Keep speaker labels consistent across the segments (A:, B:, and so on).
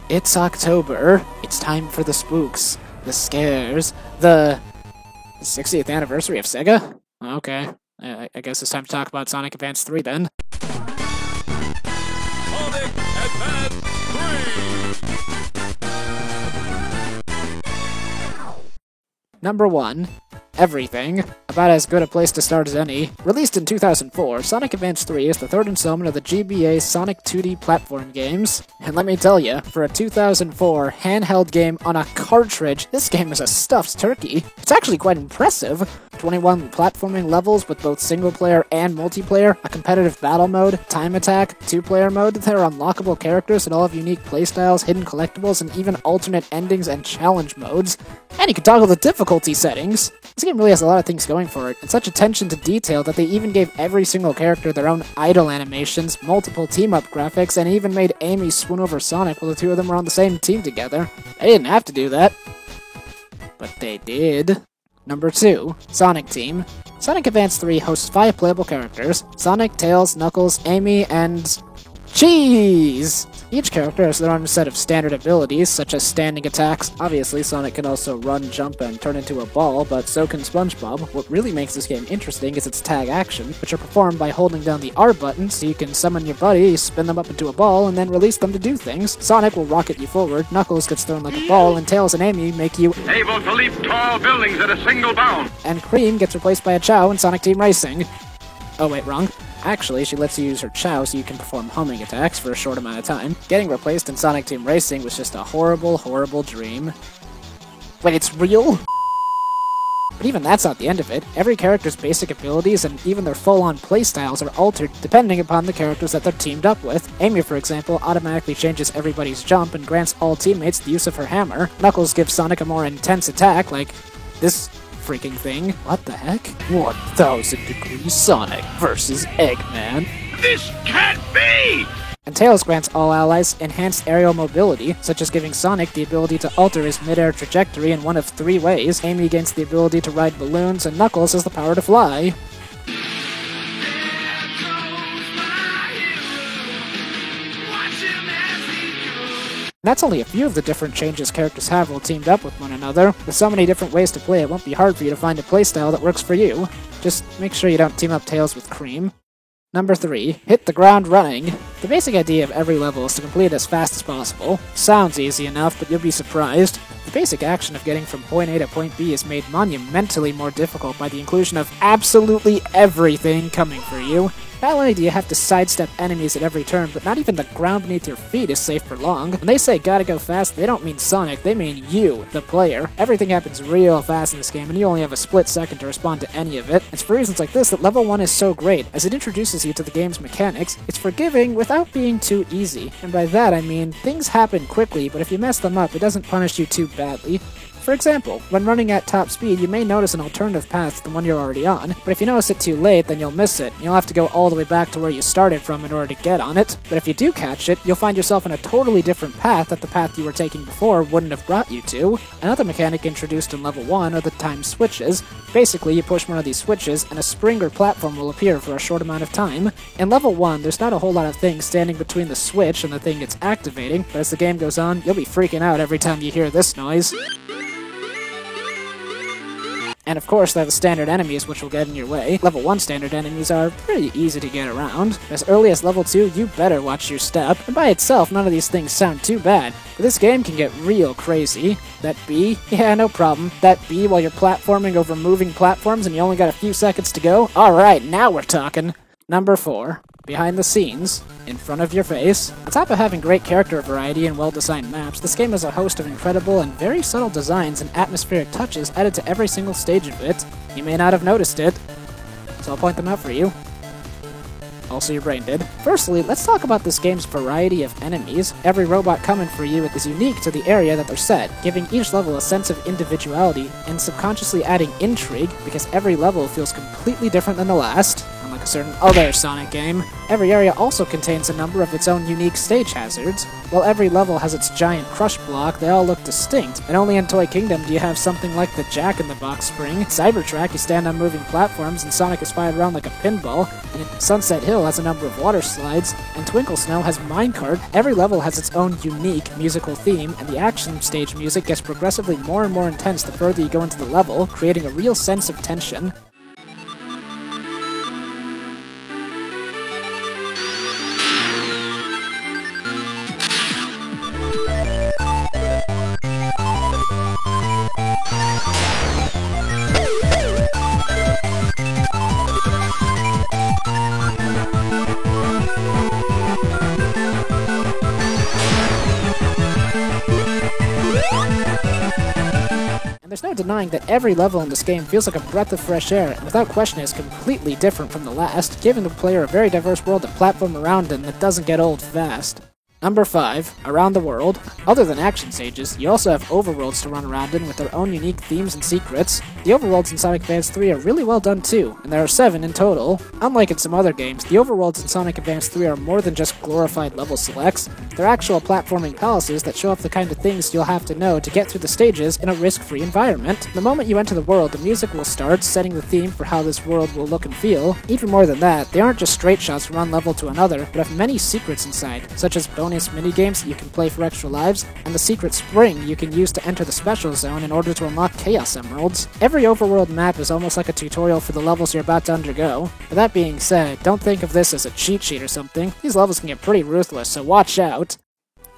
A: It's October. It's time for the spooks, the scares, the 60th anniversary of Sega? Okay. I guess it's time to talk about Sonic Advance 3 then.
B: Sonic Advance 3!
A: Number 1. Everything. About as good a place to start as any. Released in 2004, Sonic Advance 3 is the third installment of the GBA Sonic 2D platform games. And let me tell you, for a 2004 handheld game on a cartridge, this game is a stuffed turkey. It's actually quite impressive. 21 platforming levels with both single-player and multiplayer, a competitive battle mode, time attack, 2-player mode, there are unlockable characters and all have unique playstyles, hidden collectibles, and even alternate endings and challenge modes. And you can toggle the difficulty settings. This game really has a lot of things going for it, and such attention to detail that they even gave every single character their own idle animations, multiple team-up graphics, and even made Amy swoon over Sonic while the two of them were on the same team together. They didn't have to do that. But they did. Number 2. Sonic Team. Sonic Advance 3 hosts 5 playable characters: Sonic, Tails, Knuckles, Amy, and Cheese! Each character has their own set of standard abilities, such as standing attacks. Obviously, Sonic can also run, jump, and turn into a ball, but so can SpongeBob. What really makes this game interesting is its tag action, which are performed by holding down the R button so you can summon your buddy, spin them up into a ball, and then release them to do things. Sonic will rocket you forward, Knuckles gets thrown like a ball, and Tails and Amy make you
C: able to leap tall buildings at a single bound.
A: And Cream gets replaced by a Chao in Sonic Team Racing. Oh wait, wrong. Actually, she lets you use her Chao so you can perform homing attacks for a short amount of time. Getting replaced in Sonic Team Racing was just a horrible, horrible dream. Wait, it's real? But even that's not the end of it. Every character's basic abilities and even their full-on playstyles are altered depending upon the characters that they're teamed up with. Amy, for example, automatically changes everybody's jump and grants all teammates the use of her hammer. Knuckles gives Sonic a more intense attack, like this freaking thing. What the heck? 1000 Degrees Sonic versus Eggman.
C: This can't be!
A: And Tails grants all allies enhanced aerial mobility, such as giving Sonic the ability to alter his mid-air trajectory in one of 3 ways. Amy gains the ability to ride balloons, and Knuckles has the power to fly. That's only a few of the different changes characters have while teamed up with one another. With so many different ways to play, it won't be hard for you to find a playstyle that works for you. Just make sure you don't team up Tails with Cream. Number 3. Hit the ground running. The basic idea of every level is to complete it as fast as possible. Sounds easy enough, but you'll be surprised. The basic action of getting from point A to point B is made monumentally more difficult by the inclusion of absolutely everything coming for you. Not only do you have to sidestep enemies at every turn, but not even the ground beneath your feet is safe for long. When they say gotta go fast, they don't mean Sonic, they mean you, the player. Everything happens real fast in this game, and you only have a split second to respond to any of it. It's for reasons like this that level 1 is so great, as it introduces you to the game's mechanics. It's forgiving without being too easy. And by that I mean, things happen quickly, but if you mess them up, it doesn't punish you too badly. For example, when running at top speed, you may notice an alternative path to the one you're already on, but if you notice it too late, then you'll miss it. You'll have to go all the way back to where you started from in order to get on it. But if you do catch it, you'll find yourself in a totally different path that the path you were taking before wouldn't have brought you to. Another mechanic introduced in level 1 are the time switches. Basically, you push one of these switches, and a spring or platform will appear for a short amount of time. In level 1, there's not a whole lot of things standing between the switch and the thing it's activating, but as the game goes on, you'll be freaking out every time you hear this noise. And of course, there are the standard enemies which will get in your way. Level 1 standard enemies are pretty easy to get around. As early as level 2, you better watch your step. And by itself, none of these things sound too bad. But this game can get real crazy. That B? Yeah, no problem. That B while you're platforming over moving platforms and you only got a few seconds to go? Alright, now we're talking. Number 4. Behind the scenes, in front of your face. On top of having great character variety and well-designed maps, this game has a host of incredible and very subtle designs and atmospheric touches added to every single stage of it. You may not have noticed it, so I'll point them out for you. Also, your brain did. Firstly, let's talk about this game's variety of enemies. Every robot coming for you is unique to the area that they're set, giving each level a sense of individuality and subconsciously adding intrigue because every level feels completely different than the last. Unlike a certain other Sonic game, every area also contains a number of its own unique stage hazards. While every level has its giant crush block, they all look distinct, and only in Toy Kingdom do you have something like the Jack-in-the-Box spring. Cybertrack, you stand on moving platforms, and Sonic is fired around like a pinball, and Sunset Hill has a number of water slides, and Twinkle Snow has Minecart. Every level has its own unique musical theme, and the action stage music gets progressively more and more intense the further you go into the level, creating a real sense of tension. And there's no denying that every level in this game feels like a breath of fresh air, and without question is completely different from the last, giving the player a very diverse world to platform around in that doesn't get old fast. Number 5, Around the World. Other than action stages, you also have overworlds to run around in with their own unique themes and secrets. The overworlds in Sonic Advance 3 are really well done too, and there are 7 in total. Unlike in some other games, the overworlds in Sonic Advance 3 are more than just glorified level selects. They're actual platforming palaces that show off the kind of things you'll have to know to get through the stages in a risk-free environment. The moment you enter the world, the music will start, setting the theme for how this world will look and feel. Even more than that, they aren't just straight shots from one level to another, but have many secrets inside, such as bonus minigames that you can play for extra lives, and the secret spring you can use to enter the special zone in order to unlock Chaos Emeralds. Every overworld map is almost like a tutorial for the levels you're about to undergo. But that being said, don't think of this as a cheat sheet or something. These levels can get pretty ruthless, so watch out.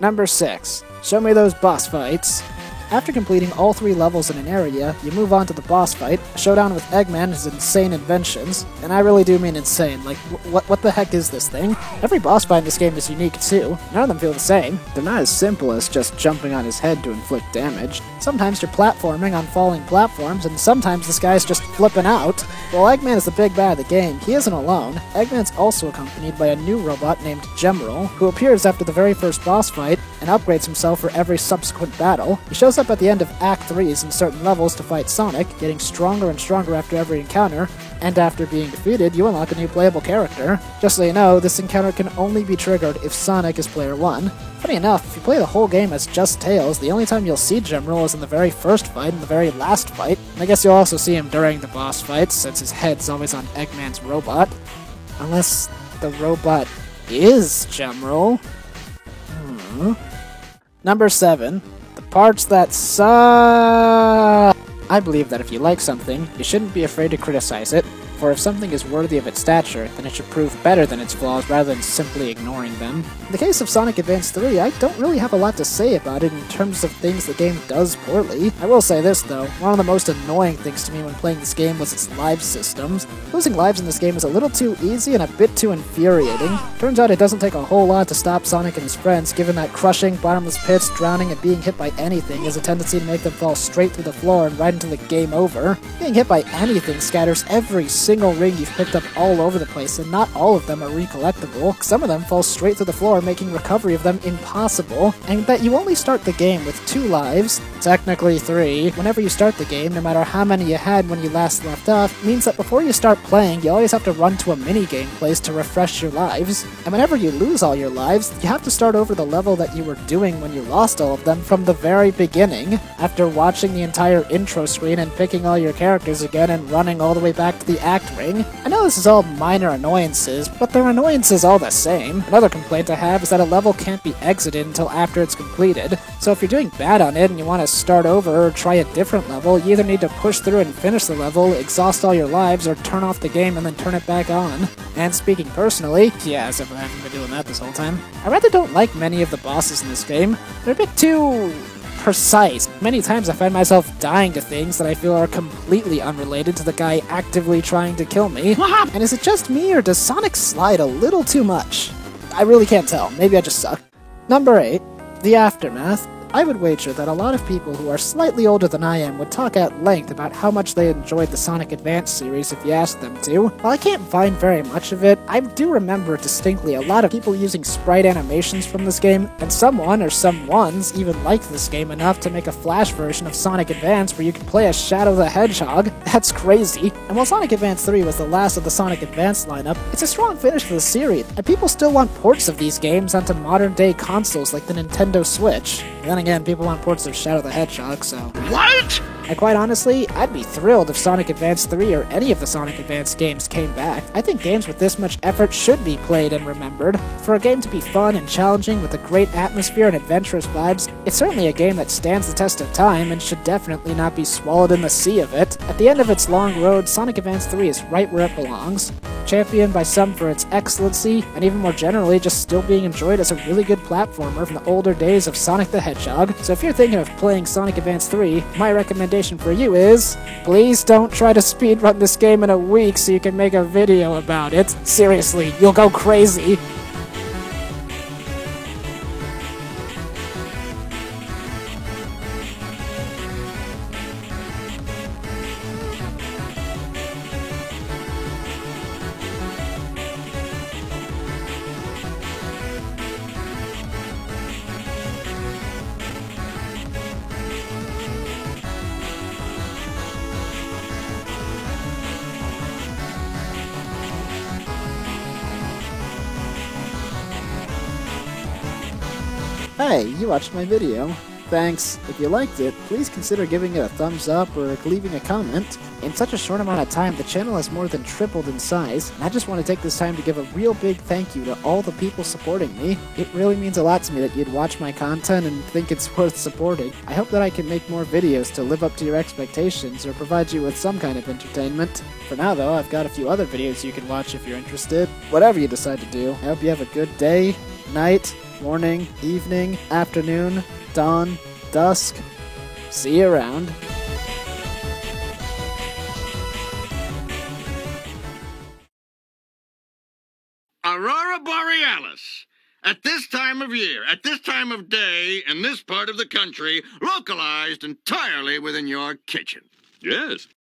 A: Number 6. Show me those boss fights. After completing all 3 levels in an area, you move on to the boss fight, a showdown with Eggman and his insane inventions. And I really do mean insane, like, what the heck is this thing? Every boss fight in this game is unique too. None of them feel the same. They're not as simple as just jumping on his head to inflict damage. Sometimes you're platforming on falling platforms, and sometimes this guy's just flipping out. While Eggman is the big bad of the game, he isn't alone. Eggman's also accompanied by a new robot named Gemerald, who appears after the very first boss fight and upgrades himself for every subsequent battle. He shows up at the end of Act 3s in certain levels to fight Sonic, getting stronger and stronger after every encounter, and after being defeated, you unlock a new playable character. Just so you know, this encounter can only be triggered if Sonic is player 1. Funny enough, if you play the whole game as just Tails, the only time you'll see Gemerald is in the very first fight and the very last fight. And I guess you'll also see him during the boss fights, since his head's always on Eggman's robot. Unless the robot is Gemerald. Number 7. The parts that suck. I believe that if you like something, you shouldn't be afraid to criticize it, for if something is worthy of its stature, then it should prove better than its flaws rather than simply ignoring them. In the case of Sonic Advance 3, I don't really have a lot to say about it in terms of things the game does poorly. I will say this though, one of the most annoying things to me when playing this game was its live systems. Losing lives in this game is a little too easy and a bit too infuriating. Turns out it doesn't take a whole lot to stop Sonic and his friends, given that crushing, bottomless pits, drowning, and being hit by anything has a tendency to make them fall straight through the floor and right into the game over. Being hit by anything scatters every single ring you've picked up all over the place, and not all of them are recollectible. Some of them fall straight through the floor, making recovery of them impossible, and that you only start the game with 2 lives, technically 3, whenever you start the game, no matter how many you had when you last left off, means that before you start playing, you always have to run to a minigame place to refresh your lives, and whenever you lose all your lives, you have to start over the level that you were doing when you lost all of them from the very beginning, after watching the entire intro screen and picking all your characters again and running all the way back to the act ring. I know this is all minor annoyances, but they're annoyances all the same. Another complaint I have is that a level can't be exited until after it's completed, so if you're doing bad on it and you want to start over or try a different level, you either need to push through and finish the level, exhaust all your lives, or turn off the game and then turn it back on. And speaking personally, yeah, as if I haven't been doing that this whole time, I rather don't like many of the bosses in this game. They're a bit too precise. Many times I find myself dying to things that I feel are completely unrelated to the guy actively trying to kill me. And is it just me, or does Sonic slide a little too much? I really can't tell. Maybe I just suck. Number 8. The Aftermath. I would wager that a lot of people who are slightly older than I am would talk at length about how much they enjoyed the Sonic Advance series if you asked them to. While I can't find very much of it, I do remember distinctly a lot of people using sprite animations from this game, and someone or someones even liked this game enough to make a Flash version of Sonic Advance where you could play as Shadow the Hedgehog. That's crazy. And while Sonic Advance 3 was the last of the Sonic Advance lineup, it's a strong finish for the series, and people still want ports of these games onto modern-day consoles like the Nintendo Switch. And then again, people want ports of Shadow the Hedgehog, so...
C: What?
A: And quite honestly, I'd be thrilled if Sonic Advance 3 or any of the Sonic Advance games came back. I think games with this much effort should be played and remembered. For a game to be fun and challenging with a great atmosphere and adventurous vibes, it's certainly a game that stands the test of time and should definitely not be swallowed in the sea of it. At the end of its long road, Sonic Advance 3 is right where it belongs. Championed by some for its excellency, and even more generally, just still being enjoyed as a really good platformer from the older days of Sonic the Hedgehog. So if you're thinking of playing Sonic Advance 3, my recommendation for you is, please don't try to speedrun this game in a week so you can make a video about it. Seriously, you'll go crazy. Hey, you watched my video. Thanks. If you liked it, please consider giving it a thumbs up or leaving a comment. In such a short amount of time, the channel has more than tripled in size, and I just want to take this time to give a real big thank you to all the people supporting me. It really means a lot to me that you'd watch my content and think it's worth supporting. I hope that I can make more videos to live up to your expectations or provide you with some kind of entertainment. For now though, I've got a few other videos you can watch if you're interested. Whatever you decide to do, I hope you have a good day, night, morning, evening, afternoon, dawn, dusk. See you around.
C: Aurora Borealis. At this time of year, at this time of day, in this part of the country, localized entirely within your kitchen.
B: Yes.